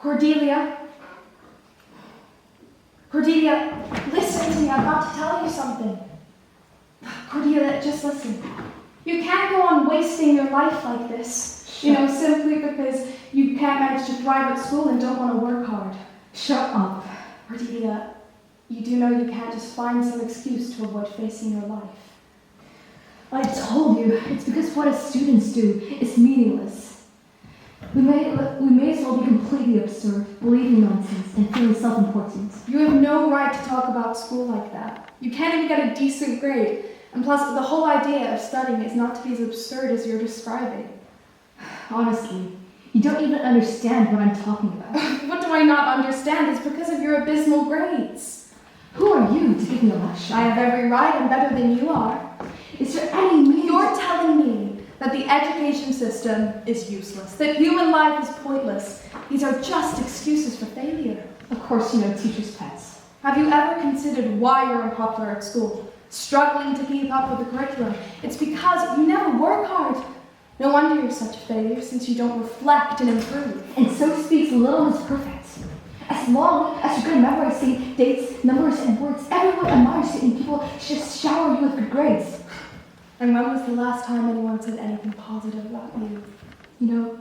Cordelia? Cordelia, listen to me. I've got to tell you something. Cordelia, just listen. You can't go on wasting your life like this, simply because you can't manage to thrive at school and don't want to work hard. Shut up. Cordelia, you do know you can't just find some excuse to avoid facing your life. I told you, it's because what us students do is meaningless. We may as well be completely absurd, believing nonsense, and feeling self-important. You have no right to talk about school like that. You can't even get a decent grade. And plus, the whole idea of studying is not to be as absurd as you're describing. Honestly, you don't even understand what I'm talking about. What do I not understand? It's because of your abysmal grades. Who are you to give me a lecture? I have every right. I'm better than you are. Is there any meaning? You're telling me that the education system is useless, that human life is pointless. These are just excuses for failure. Of course, teachers' pets. Have you ever considered why you're unpopular at school? Struggling to keep up with the curriculum? It's because you never work hard. No wonder you're such a failure, since you don't reflect and improve. And so speaks little is perfect. As long as you're good at memorizing dates, numbers, and words, everyone admires you and people just shower you with good grades. And when was the last time anyone said anything positive about you?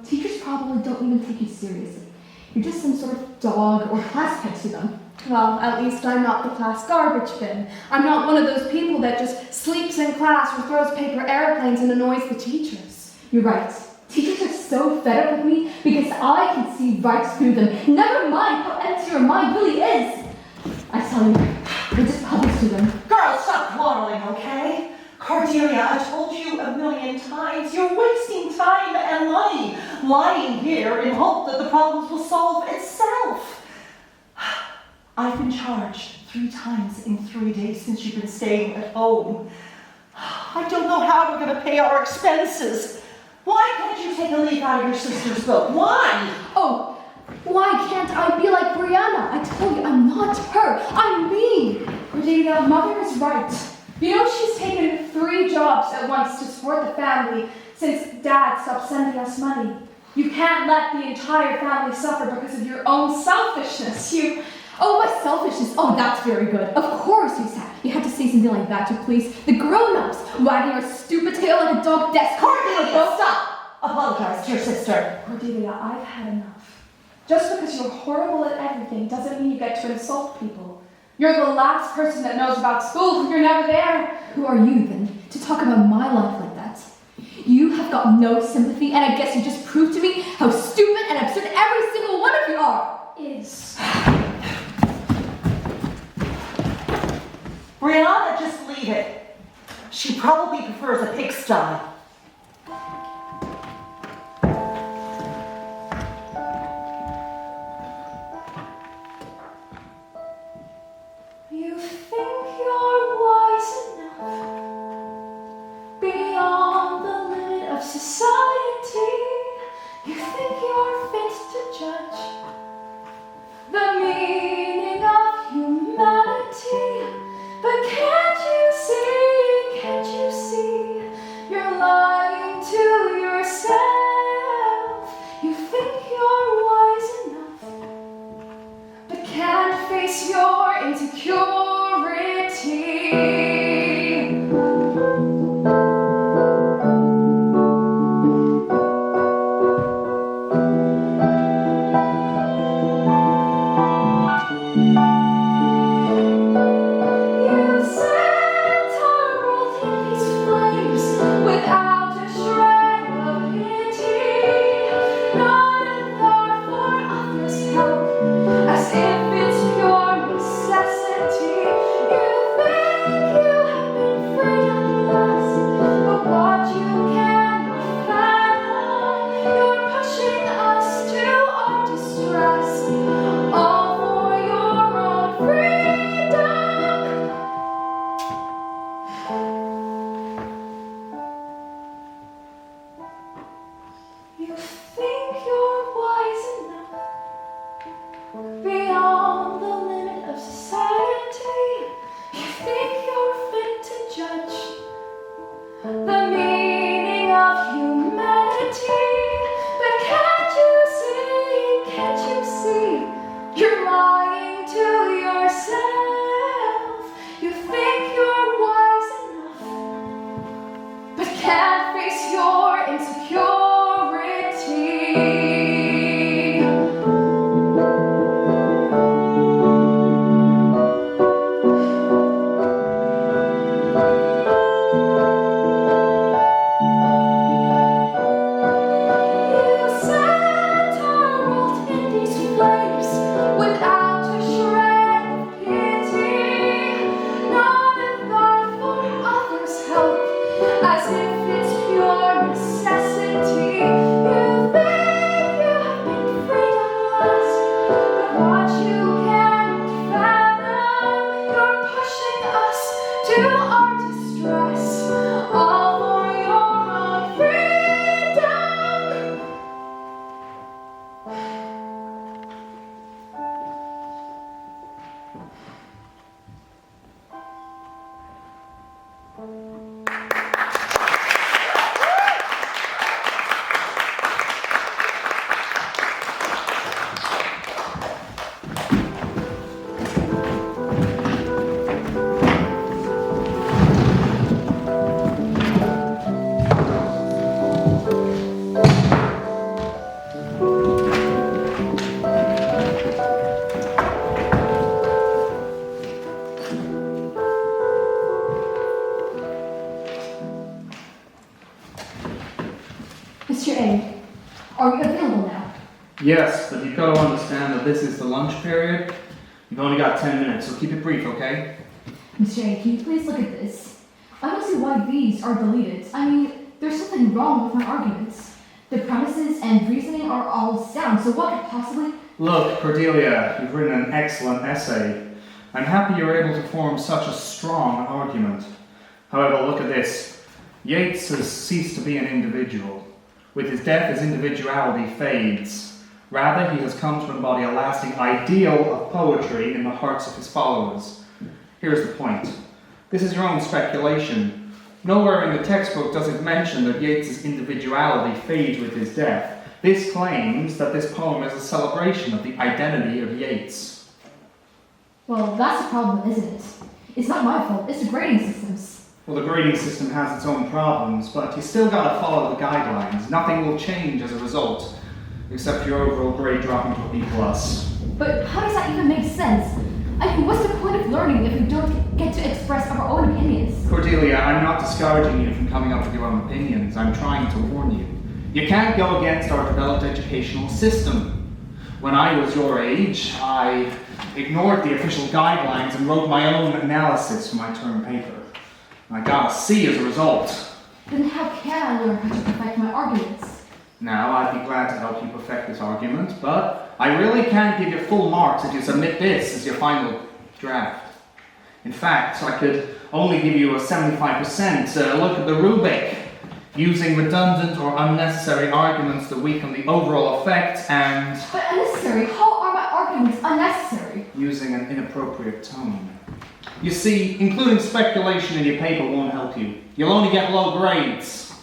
Teachers probably don't even take you seriously. You're just some sort of dog or class pet to them. Well, at least I'm not the class garbage bin. I'm not one of those people that just sleeps in class or throws paper airplanes and annoys the teachers. You're right. Teachers are so fed up with me because I can see right through them. Never mind how empty your mind really is. I tell you, they're just puppets to them. Girls, stop quarreling, okay? Cordelia, I told you a million times, you're wasting time and money lying here in hope that the problems will solve itself. I've been charged 3 times in 3 days since you've been staying at home. I don't know how we're going to pay our expenses. Why can't you take a leaf out of your sister's book? Why? Oh, why can't I be like Brianna? I told you, I'm not her. I'm me. Cordelia, Mother is right. She's taken 3 jobs at once to support the family since Dad stopped sending us money. You can't let the entire family suffer because of your own selfishness. Oh, my selfishness. Oh, that's very good. Of course you had to say something like that to please the grown-ups, wagging your stupid tail like a dog desk. Cordelia, stop! Apologize to your sister. Cordelia, I've had enough. Just because you're horrible at everything doesn't mean you get to insult people. You're the last person that knows about school. You're never there. Who are you, then, to talk about my life like that? You have got no sympathy, and I guess you just proved to me how stupid and absurd every single one of you is. Brianna, just leave it. She probably prefers a pigsty. You think you're wise enough beyond the limit of society. You think you're fit to judge the meaning of humanity. But can't you see, you're lying to yourself. You think you're wise enough, but can't face your insecurity. Mr. A, are you available now? Yes, but you've got to understand that this is the lunch period. You've only got 10 minutes, so keep it brief, okay? Mr. A, can you please look at this? I don't see why these are deleted. I mean, there's something wrong with my arguments. The premises and reasoning are all sound, so what could possibly... Look, Cordelia, you've written an excellent essay. I'm happy you're able to form such a strong argument. However, look at this. Yeats has ceased to be an individual. With his death, his individuality fades. Rather, he has come to embody a lasting ideal of poetry in the hearts of his followers. Here's the point. This is your own speculation. Nowhere in the textbook does it mention that Yeats's individuality fades with his death. This claims that this poem is a celebration of the identity of Yeats. Well, that's the problem, isn't it? It's not my fault, it's the grading system's. Well, the grading system has its own problems, but you still got to follow the guidelines. Nothing will change as a result, except your overall grade dropping to a B+. But how does that even make sense? I mean, what's the point of learning if we don't get to express our own opinions? Cordelia, I'm not discouraging you from coming up with your own opinions. I'm trying to warn you. You can't go against our developed educational system. When I was your age, I ignored the official guidelines and wrote my own analysis for my term paper. I got a C as a result. Then how can I learn how to perfect my arguments? Now, I'd be glad to help you perfect this argument, but I really can't give you full marks if you submit this as your final draft. In fact, I could only give you a 75% look at the rubric, using redundant or unnecessary arguments to weaken the overall effect and... But unnecessary? How are my arguments unnecessary? Using an inappropriate tone. You see, including speculation in your paper won't help you. You'll only get low grades.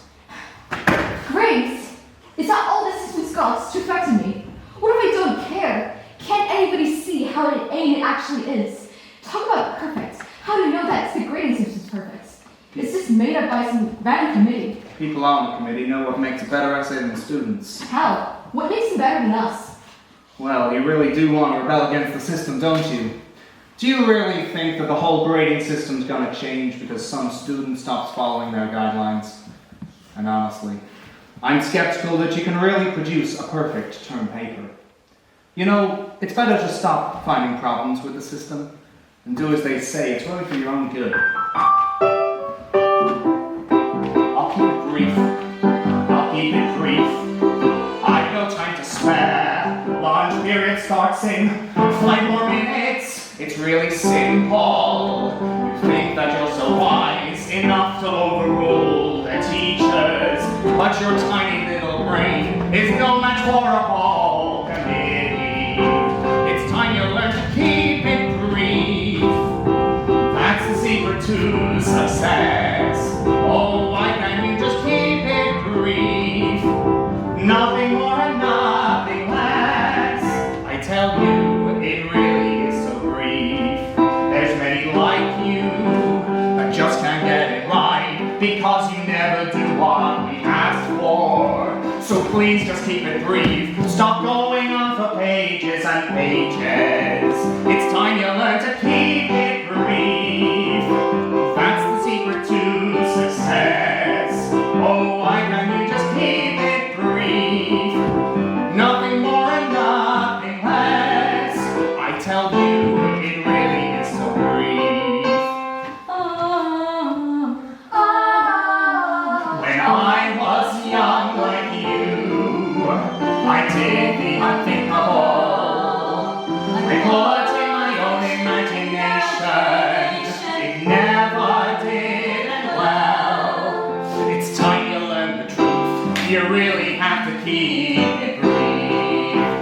Grades? Is that all this system's got to threaten me? What if I don't care? Can't anybody see how an A it actually is? Talk about perfect. How do you know that the grading system's perfect? It's just made up by some random committee. People on the committee know what makes a better essay than students. How? What makes them better than us? Well, you really do want to rebel against the system, don't you? Do you really think that the whole grading system's going to change because some student stops following their guidelines? And honestly, I'm skeptical that you can really produce a perfect term paper. You know, it's better to stop finding problems with the system and do as they say. It's really for your own good. I'll keep it brief. I've no time to spare. Lunch period starts in 5 more minutes. It's really simple. You think that you're so wise enough to overrule the teachers, but your tiny little brain is no match for a whole committee. It's time you learn to keep it brief. That's the secret to success. Oh, why can't you just keep it brief? Nothing more and nothing less. I tell you, it really is so brief. There's many like you that just can't get it right because you never do what we asked for. So please just keep it brief. Stop going on for pages and pages. It's time you learn to keep it brief. That's the secret to success. Oh, why can't you just keep it brief? Nothing more and nothing less. I tell you, it really is so brief. When I was young like you, I did the unthinkable. I put in my own imagination. It never did end well. It's time you learn the truth. You really have to keep it brief.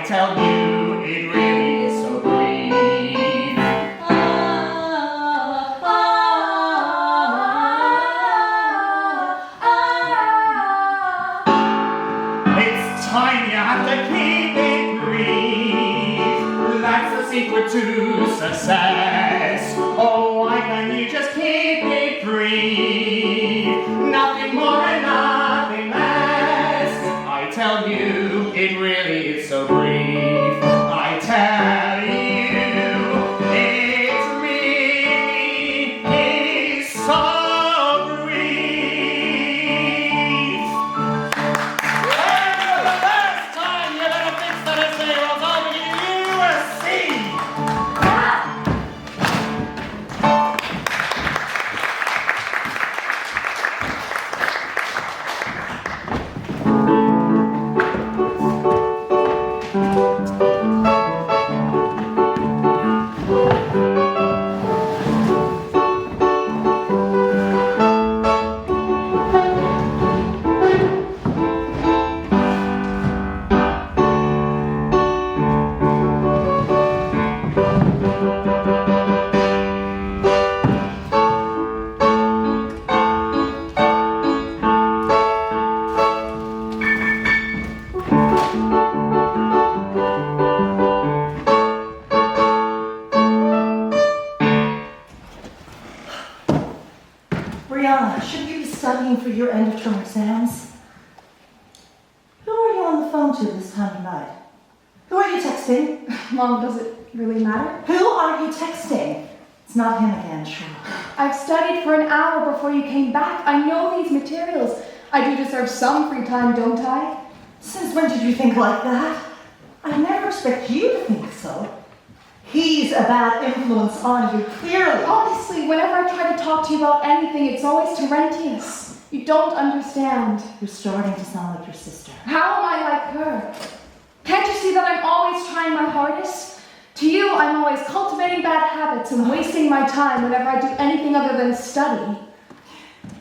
tell you, it really is so brief. It's time you have to keep it brief. That's the secret to success. Oh, why can't you just keep it brief? Nothing more and nothing less. I tell you, it really is so brief. I tell you, it really is so brief. And for the first time, you better fix that essay or else I'll be giving you a C. Brianna, should you be studying for your end-of-term exams? Who are you on the phone to this time of night? Who are you texting? Mom, does it really matter? Who are you texting? It's not him again, sure. I've studied for an hour before you came back. I know these materials. I do deserve some free time, don't I? Since when did you think like that? I never expect you to think so. He's a bad influence on you, clearly. Honestly, whenever I try to talk to you about anything, it's always Terentius. You don't understand. You're starting to sound like your sister. How am I like her? Can't you see that I'm always trying my hardest? To you, I'm always cultivating bad habits and wasting my time whenever I do anything other than study.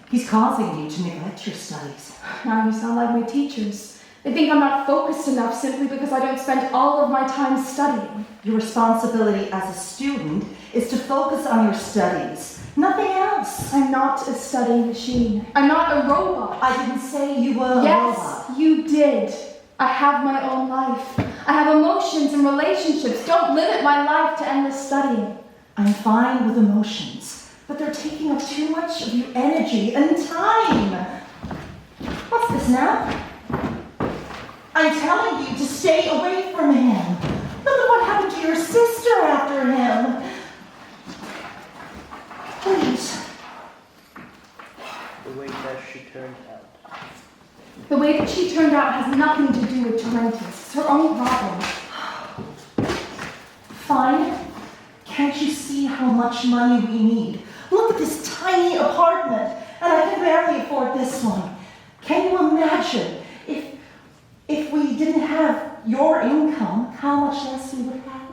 He's causing you to neglect your studies. Now you sound like my teachers. They think I'm not focused enough simply because I don't spend all of my time studying. Your responsibility as a student is to focus on your studies, nothing else. I'm not a studying machine. I'm not a robot. I didn't say you were a Yes, robot. you did. I have my own life. I have emotions and relationships. Don't limit my life to endless studying. I'm fine with emotions, but they're taking up too much of your energy and time. What's this now? I'm telling you to stay away from him. Look at what happened to your sister after him. Please. The way that she turned out. The way that she turned out has nothing to do with Terentius. It's her own problem. Fine. Can't you see how much money we need? Look at this tiny apartment, and I can barely afford this one. Can you imagine if we didn't have your income, how much less we would have?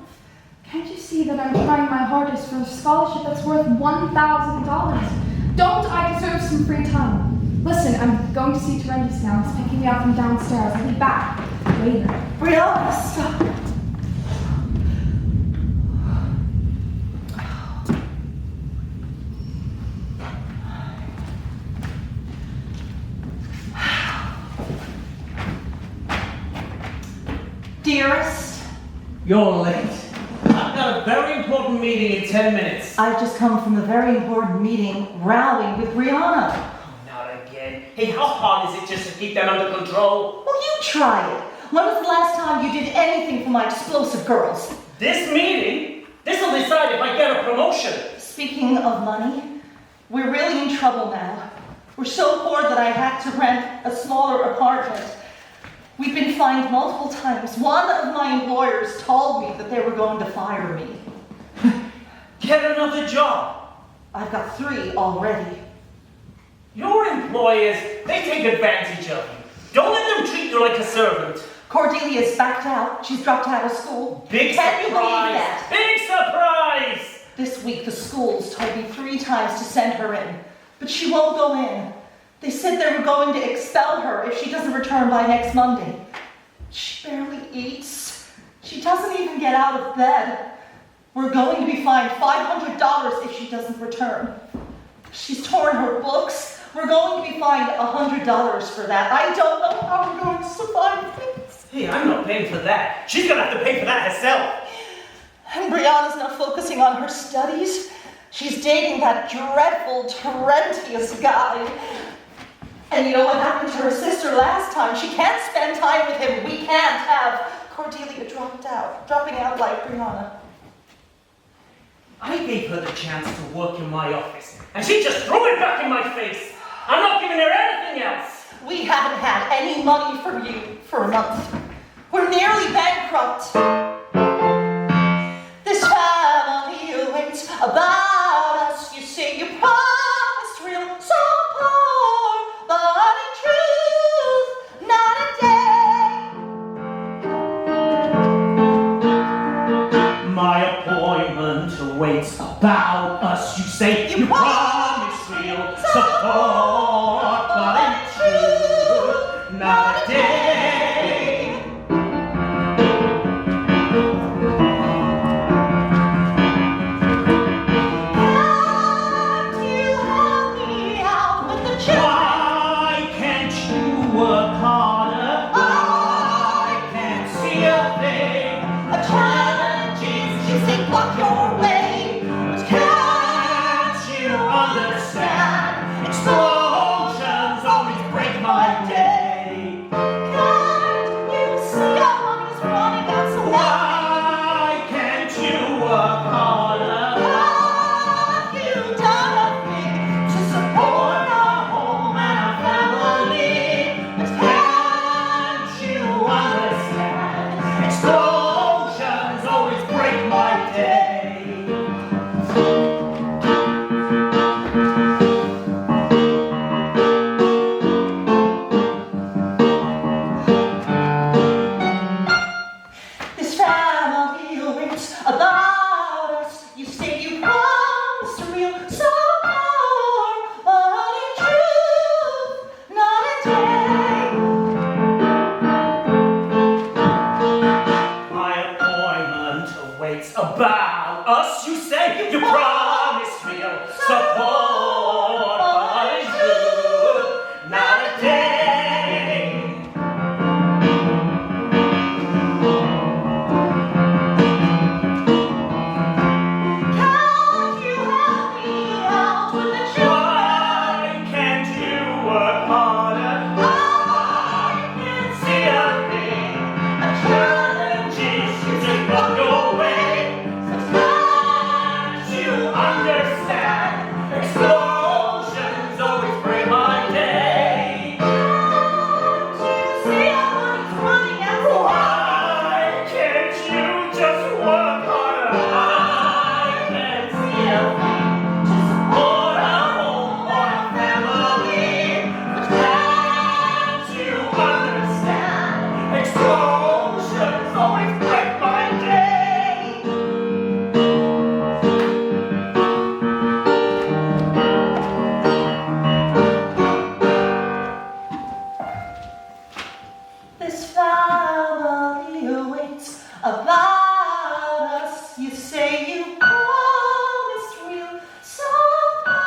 Can't you see that I'm trying my hardest for a scholarship that's worth $1,000? Don't I deserve some free time? Listen, I'm going to see Terentius now. He's picking me up from downstairs. I'll be back later. Brianna, stop. Dearest, You're late. I've got a very important meeting in 10 minutes. I've just come from a very important meeting rallying with Brianna. Oh, not again. Hey, how hard is it just to keep them under control? Well, you try it. When was the last time you did anything for my explosive girls? This meeting? This'll decide if I get a promotion. Speaking of money, we're really in trouble now. We're so poor that I had to rent a smaller apartment. We've been fined multiple times. One of my employers told me that they were going to fire me. Get another job. I've got 3 already. Your employers, they take advantage of you. Don't let them treat you like a servant. Cordelia's backed out. She's dropped out of school. Big Can you believe surprise. that? Big surprise. This week the schools told me 3 times to send her in, but she won't go in. They said they were going to expel her if she doesn't return by next Monday. She barely eats. even get out of bed. We're going to be fined $500 if she doesn't return. She's torn her books. We're going to be fined $100 for that. I don't know how we're going to survive this. Hey, I'm not paying for that. She's gonna have to pay for that herself. And Brianna's not focusing on her studies. She's dating that dreadful Terentius guy. And you know what happened to her sister last time? She can't spend time with him. We can't have Cordelia dropping out like Brianna. I gave her the chance to work in my office, and she just threw it back in my face. I'm not giving her anything else. We haven't had any money from you for a month. We're nearly bankrupt. This family awaits about us. You say you promised real support, but in truth, not a day. My appointment awaits about us. You say you promised real support, but in truth, not a day. Can't you help me out with the children? Why can't you work harder? I can't see a thing. A challenges you say block your way. But Can't you understand? Explosions always break my day. can't you see our money's running out? So Why can't you work harder? have you done a thing to support our home and our family? But Can't you understand? Explosions always break my day. this family awaits about us. You say you promised real support, but in truth, not a day. My appointment awaits about us. You say you promised real support, but in truth, not a day. Can't you help me out with the children? Why can't you work harder? I can't see a thing. A challenge is you take up your way. Can't you understand? Explosions always break my day. Can't you see our money's running out? Why can't you just work harder? I can't see a thing to support our home or our family. But can't you understand? Explosions always break my day. This family awaits about us. You say you promised real support,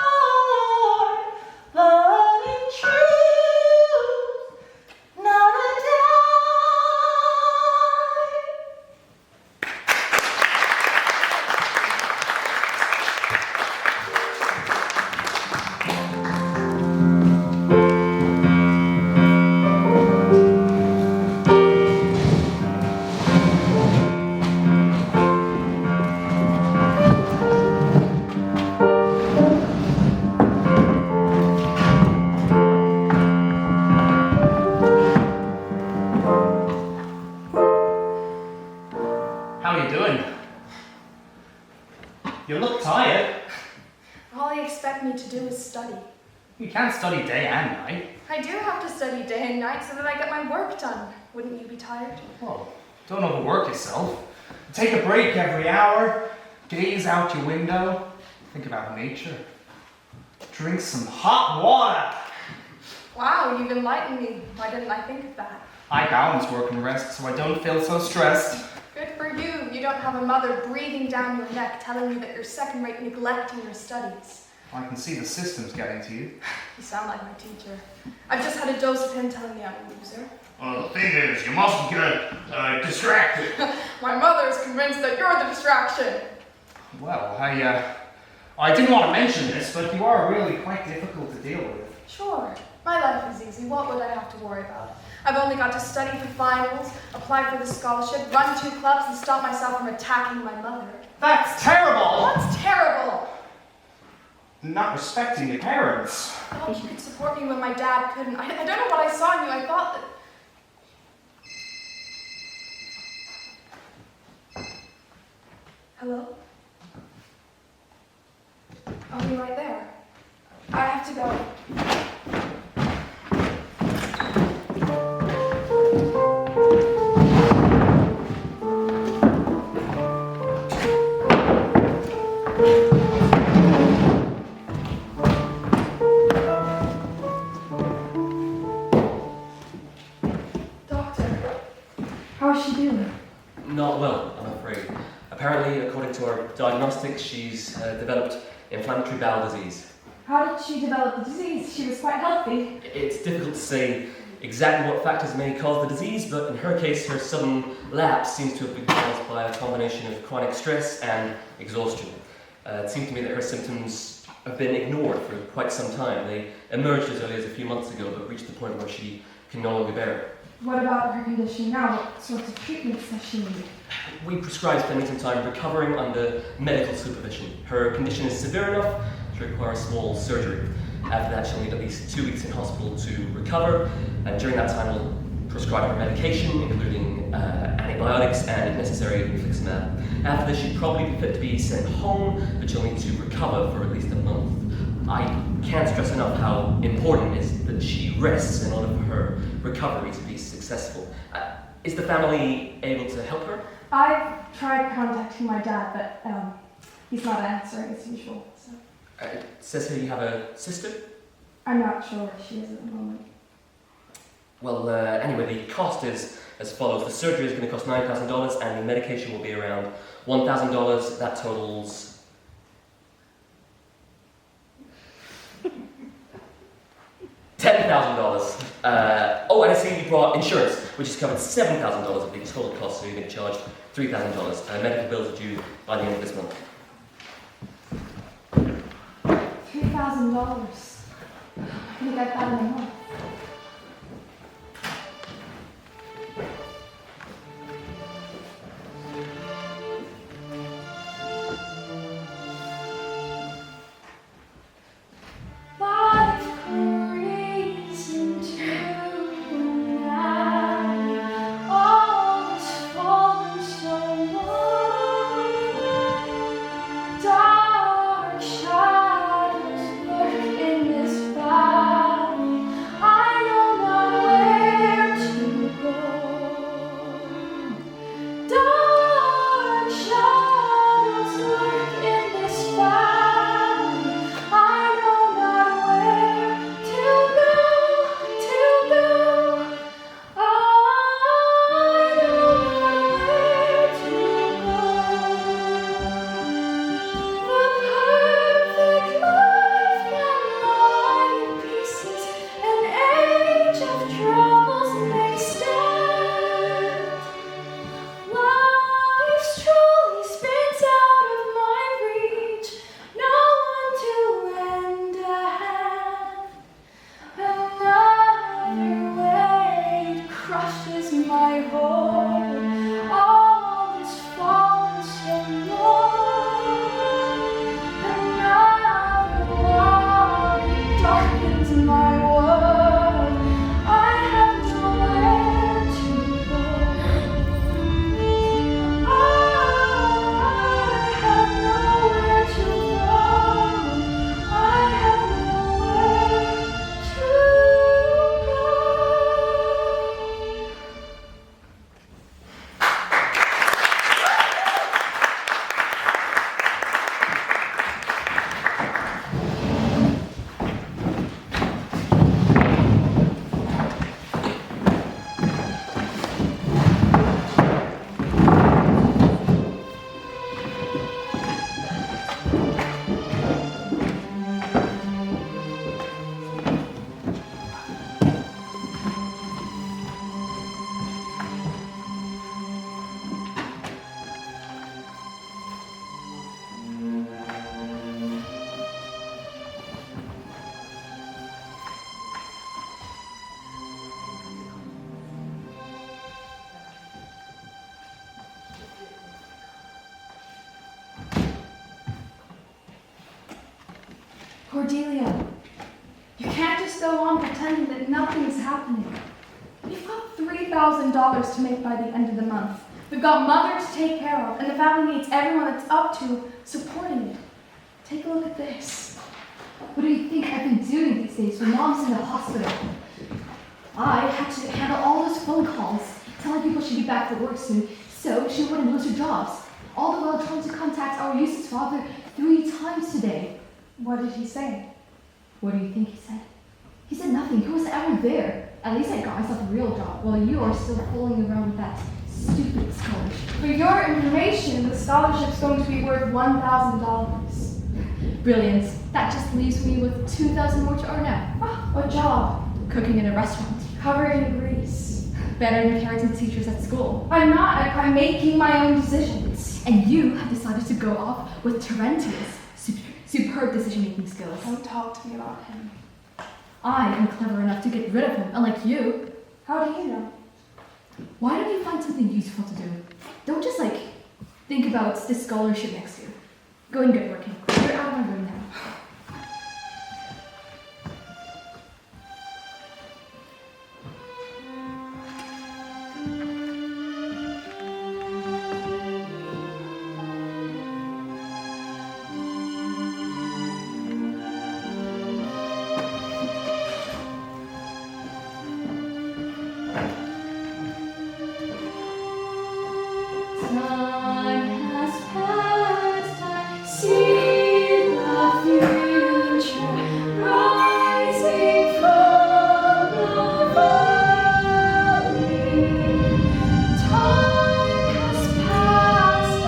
but in truth, not a day. How are you doing? You look tired. All they expect me to do is study. You can't study day and night. I do have to study day and night so that I get my work done. Wouldn't you be tired? Well, don't overwork yourself. Take a break every hour. Gaze out your window. Think about nature. Drink some hot water. Wow, you've enlightened me. Why didn't I think of that? I balance work and rest so I don't feel so stressed. Good for you. You don't have a mother breathing down your neck telling you that you're second-rate neglecting your studies. I can see the system's getting to you. You sound like my teacher. I've just had a dose of him telling me I'm a loser. Well, the thing is, you mustn't get distracted. My mother is convinced that you're the distraction. Well, I didn't want to mention this, but you are really quite difficult to deal with. Sure, my life is easy. What would I have to worry about? I've only got to study for finals, apply for the scholarship, run 2 clubs, and stop myself from attacking my mother. That's terrible! What's terrible? Not respecting your parents. Oh, you could support me when my dad couldn't. I don't know what I saw in you. I thought that... Hello? I'll be right there. I have to go. How is she doing? Not well, I'm afraid. Apparently, according to our diagnostics, she's developed inflammatory bowel disease. How did she develop the disease? She was quite healthy. It's difficult to say exactly what factors may cause the disease, but in her case, her sudden lapse seems to have been caused by a combination of chronic stress and exhaustion. It seems to me that her symptoms have been ignored for quite some time. They emerged as early as a few months ago, but reached the point where she can no longer bear it. What about her condition now? What sorts of treatments does she need? We prescribe spending some time recovering under medical supervision. Her condition is severe enough to require a small surgery. After that, she'll need at least 2 weeks in hospital to recover, and during that time, we'll prescribe her medication, including antibiotics and, if necessary, infliximab. After this, she'd probably be fit to be sent home, but she'll need to recover for at least a month. I can't stress enough how important it is that she rests in order for her recovery to be successful. Is the family able to help her? I've tried contacting my dad, but he's not answering as usual. So It says here you have a sister? I'm not sure where she is at the moment. Well, anyway, the cost is as follows. The surgery is going to cost $9,000 and the medication will be around $1,000. That totals... $10,000. Oh, and I see you brought insurance, which has covered $7,000 of the total cost, so you're going to charge $3,000. Medical bills are due by the end of this month. $3,000. I think I've had enough. Cordelia, you can't just go on pretending that nothing's happening. We've got $3,000 to make by the end of the month. We've got Mother to take care of, and the family needs everyone that's up to supporting it. Take a look at this. What do you think I've been doing these days when Mom's in the hospital? I had to handle all those phone calls, telling people she'd be back for work soon, so she wouldn't lose her jobs. All the while trying to contact our useless father 3 times today. What did he say? What do you think he said? He said nothing. He wasn't ever there. At least I got myself a real job, while you are still fooling around with that stupid scholarship. For your information, the scholarship's going to be worth $1,000. Brilliant. That just leaves me with $2,000 more to earn now. Ah, what job? Cooking in a restaurant. Covering grease. Better than parenting teachers at school. I'm not. I'm making my own decisions. And you have decided to go off with Terentius. Superb decision-making skills. Don't talk to me about him. I am clever enough to get rid of him, unlike you. How do you know? Why don't you find something useful to do? Don't just, think about this scholarship next year. Go and get working. You're out of my room now. Time has passed, I see the future rising from the valley. Time has passed, I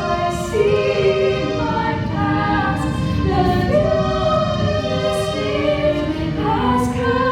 see my past, the darkness it has cast.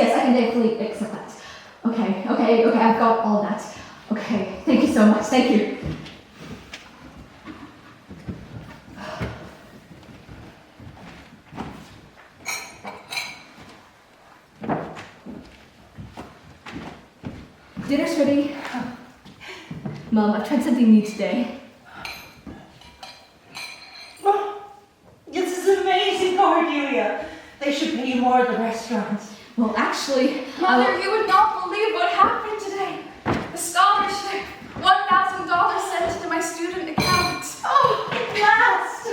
Yes, I can definitely accept that. Okay, I've got all that. Okay, thank you so much, thank you. Dinner's ready. Mom, I've tried something new today. Oh, this is amazing, Cordelia. They should pay you more at the restaurant. Well, actually, Mother, you would not believe what happened today. A scholarship, $1,000 sent into my student account. Oh, at last!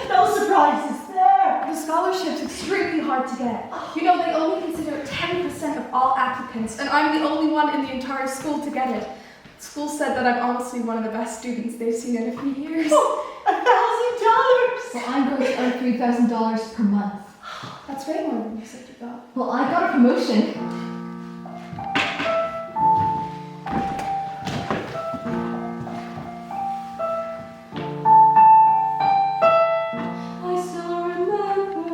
No surprises there. The scholarship's extremely hard to get. You know, they only consider 10% of all applicants, and I'm the only one in the entire school to get it. The school said that I'm honestly one of the best students they've seen in a few years. Oh, $1,000! well, I'm going to earn $3,000 per month. That's way more than you said you got. Well, I got a promotion. I still remember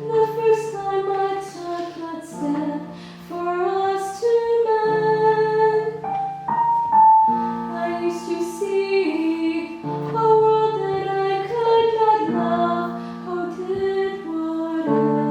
the first time I took that step for us to mend. I used to see a world that I could not love. How did what end?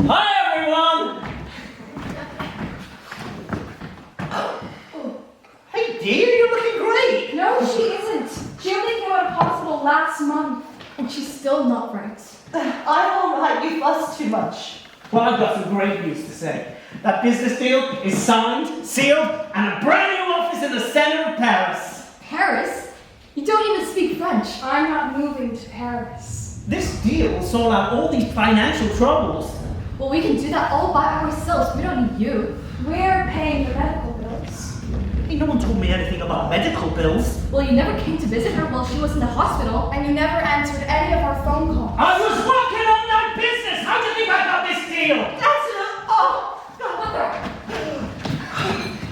Hi, everyone! Hey, dear, you're looking great! No, she isn't. She only came out of hospital last month, and she's still not right. I'm alright, you fuss too much. Well, I've got some great news to say. That business deal is signed, sealed, and a brand new office in the center of Paris. Paris? You don't even speak French. I'm not moving to Paris. This deal will sort out all these financial troubles. Well, we can do that all by ourselves. We don't need you. We're paying the medical bills. Hey, no one told me anything about medical bills. Well, you never came to visit her while she was in the hospital. And you never answered any of our phone calls. I was working on that business! How do you think I got this deal? That's enough! Oh! Mother!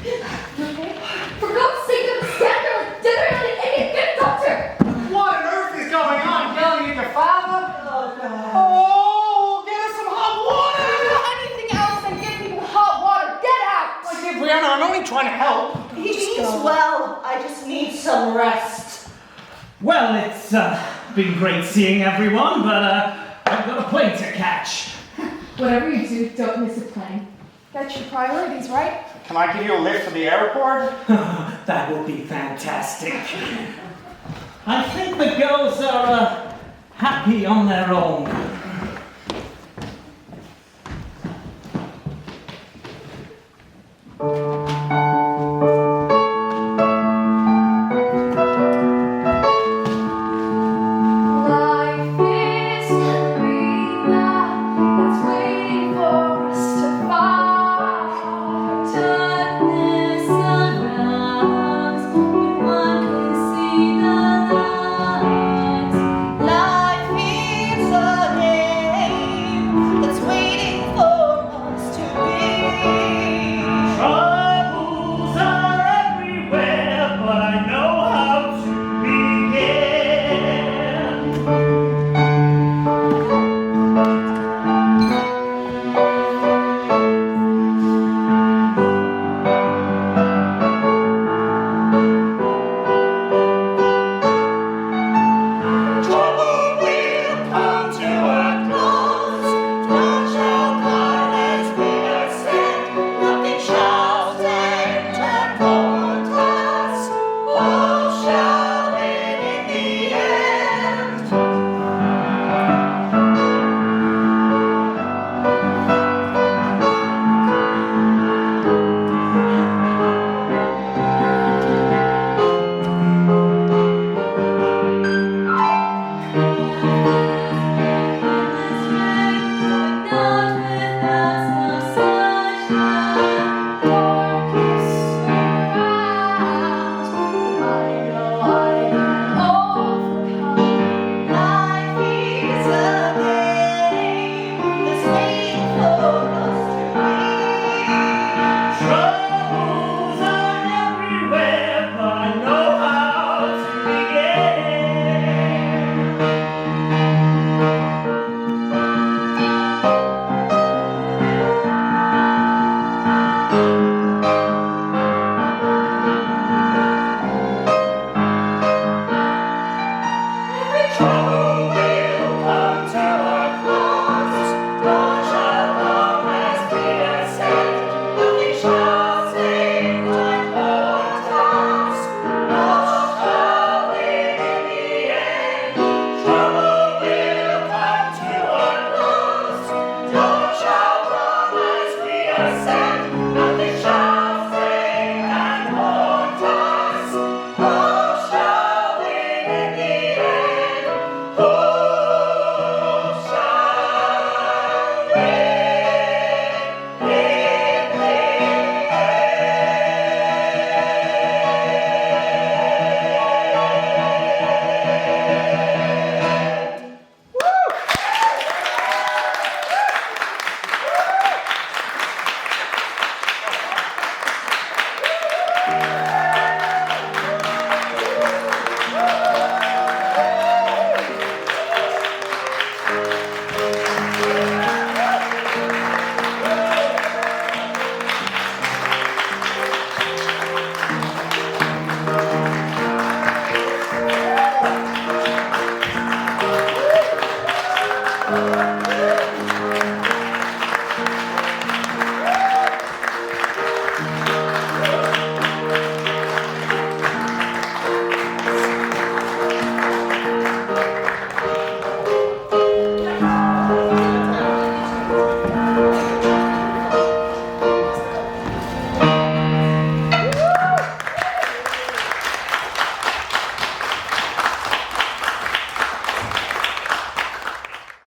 You okay? For God's sake, I'm a scandal! Dinner and an idiot! Get a doctor! What on earth is going on? Yelling at your father? Oh, God. Oh, get us some hot water! Anything else than give people hot water. Get out! My dear Brianna, I'm only trying to help. He means well, I just need some rest. Well, it's been great seeing everyone, but I've got a plane to catch. Whatever you do, don't miss a plane. That's your priorities, right? Can I give you a lift to the airport? That would be fantastic. I think the girls are happy on their own.